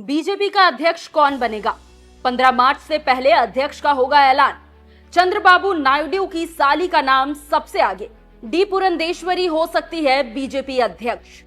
BJP का अध्यक्ष कौन बनेगा? 15 मार्च से पहले अध्यक्ष का होगा ऐलान। चंद्रबाबू नायडू की साली का नाम सबसे आगे। डी पुरंदेश्वरी हो सकती है बीजेपी अध्यक्ष।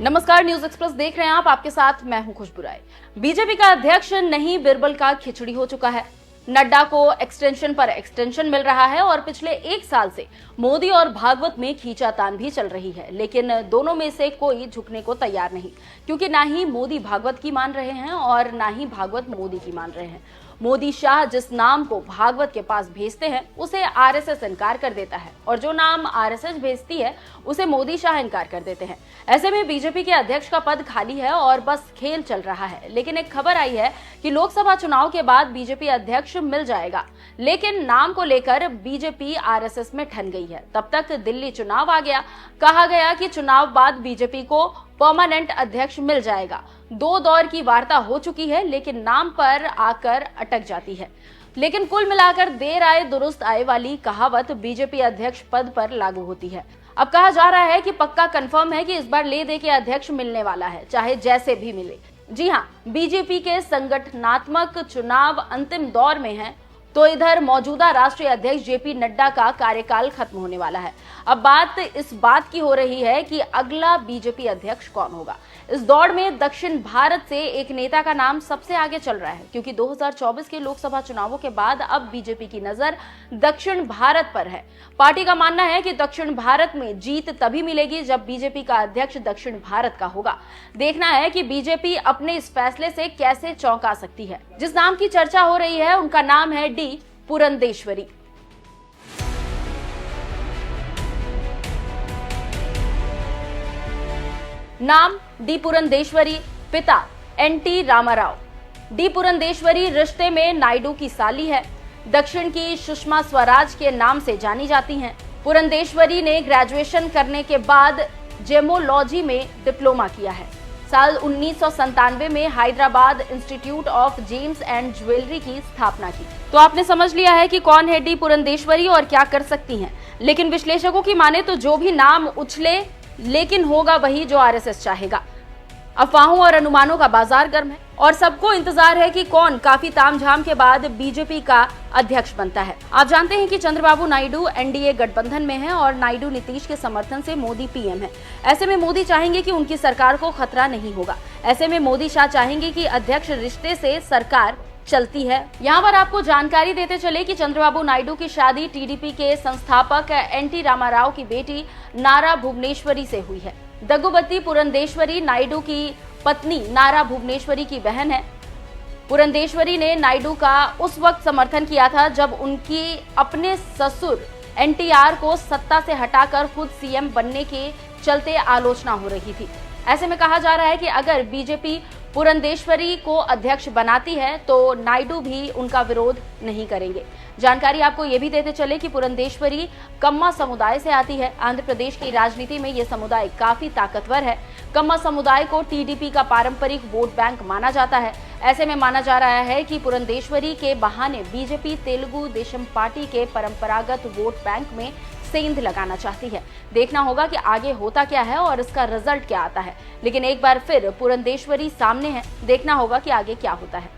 नमस्कार, न्यूज एक्सप्रेस देख रहे हैं आप। आपके साथ मैं हूं खुशबू राय। बीजेपी का अध्यक्ष नहीं बिरबल का खिचड़ी हो चुका है। नड्डा को एक्सटेंशन पर एक्सटेंशन मिल रहा है और पिछले एक साल से मोदी और भागवत में खींचातान भी चल रही है, लेकिन दोनों में से कोई झुकने को तैयार नहीं, क्योंकि ना ही मोदी भागवत की मान रहे हैं और ना ही भागवत मोदी की मान रहे हैं। मोदी शाह जिस नाम को भागवत के पास भेजते हैं उसे आरएसएस इनकार कर देता है, और जो नाम आरएसएस भेजती है उसे मोदी शाह इनकार कर देते हैं। ऐसे में बीजेपी के अध्यक्ष का पद खाली है और बस खेल चल रहा है। लेकिन एक खबर आई है कि लोकसभा चुनाव के बाद बीजेपी अध्यक्ष मिल जाएगा, लेकिन नाम को लेकर बीजेपी आरएसएस में ठन गई है। तब तक दिल्ली चुनाव आ गया, कहा गया कि चुनाव बाद बीजेपी को परमानेंट अध्यक्ष मिल जाएगा। 2 दौर की वार्ता हो चुकी है, लेकिन नाम पर आकर अटक जाती है। लेकिन कुल मिलाकर देर आए दुरुस्त आए वाली कहावत बीजेपी अध्यक्ष पद पर लागू होती है। अब कहा जा रहा है कि पक्का कंफर्म है कि इस बार ले दे के अध्यक्ष मिलने वाला है, चाहे जैसे भी मिले। जी हाँ, बीजेपी के संगठनात्मक चुनाव अंतिम दौर में है, तो इधर मौजूदा राष्ट्रीय अध्यक्ष जेपी नड्डा का कार्यकाल खत्म होने वाला है। अब बात इस बात की हो रही है कि अगला बीजेपी अध्यक्ष कौन होगा। इस दौड़ में दक्षिण भारत से एक नेता का नाम सबसे आगे चल रहा है, क्योंकि 2024 के लोकसभा चुनावों के बाद अब बीजेपी की नजर दक्षिण भारत पर है। पार्टी का मानना है कि दक्षिण भारत में जीत तभी मिलेगी जब बीजेपी का अध्यक्ष दक्षिण भारत का होगा। देखना है कि बीजेपी अपने इस फैसले से कैसे चौंका सकती है। जिस नाम की चर्चा हो रही है उनका नाम है डी पुरंदेश्वरी। नाम डी पुरंदेश्वरी, पिता एनटी रामाराव। डी पुरंदेश्वरी रिश्ते में नायडू की साली है। दक्षिण की सुषमा स्वराज के नाम से जानी जाती हैं। पुरंदेश्वरी ने ग्रेजुएशन करने के बाद जेमोलॉजी में डिप्लोमा किया है। साल 1997 में Hyderabad institute of James and jewellery की स्थापना की। तो आपने समझ लिया है कि कौन है डी पुरंदेश्वरी और क्या कर सकती हैं। लेकिन विश्लेषकों की माने तो जो भी नाम उछले, लेकिन होगा वही जो आरएसएस चाहेगा। अफवाहों और अनुमानों का बाजार गर्म है और सबको इंतजार है कि कौन काफी तामझाम के बाद बीजेपी का अध्यक्ष बनता है। आप जानते हैं कि चंद्रबाबू नायडू एनडीए गठबंधन में है और नायडू नीतीश के समर्थन से मोदी पीएम है। ऐसे में मोदी चाहेंगे कि उनकी सरकार को खतरा नहीं होगा। ऐसे में मोदी शाह चाहेंगे कि अध्यक्ष रिश्ते से सरकार चलती है। यहाँ पर आपको जानकारी देते चले कि चंद्रबाबू नायडू की शादी टीडीपी के संस्थापक एनटी रामाराव की बेटी नारा भुवनेश्वरी से हुई है। दग्गुबती पुरंदेश्वरी नायडू की पत्नी नारा भुवनेश्वरी की बहन है। पुरंदेश्वरी ने नायडू का उस वक्त समर्थन किया था जब उनकी अपने ससुर एनटीआर को सत्ता से हटाकर खुद सीएम बनने के चलते आलोचना हो रही थी। ऐसे में कहा जा रहा है कि अगर बीजेपी पुरंदेश्वरी को अध्यक्ष बनाती है तो नायडू भी उनका विरोध नहीं करेंगे। जानकारी आपको ये भी देते चले कि पुरंदेश्वरी कम्मा समुदाय से आती है। आंध्र प्रदेश की राजनीति में ये समुदाय काफी ताकतवर है। कम्मा समुदाय को टीडीपी का पारंपरिक वोट बैंक माना जाता है। ऐसे में माना जा रहा है कि पुरंदेश्वरी के बहाने बीजेपी तेलुगु देशम पार्टी के परंपरागत वोट बैंक में सेंध लगाना चाहती है। देखना होगा कि आगे होता क्या है और इसका रिजल्ट क्या आता है। लेकिन एक बार फिर पुरंदेश्वरी सामने है, देखना होगा कि आगे क्या होता है।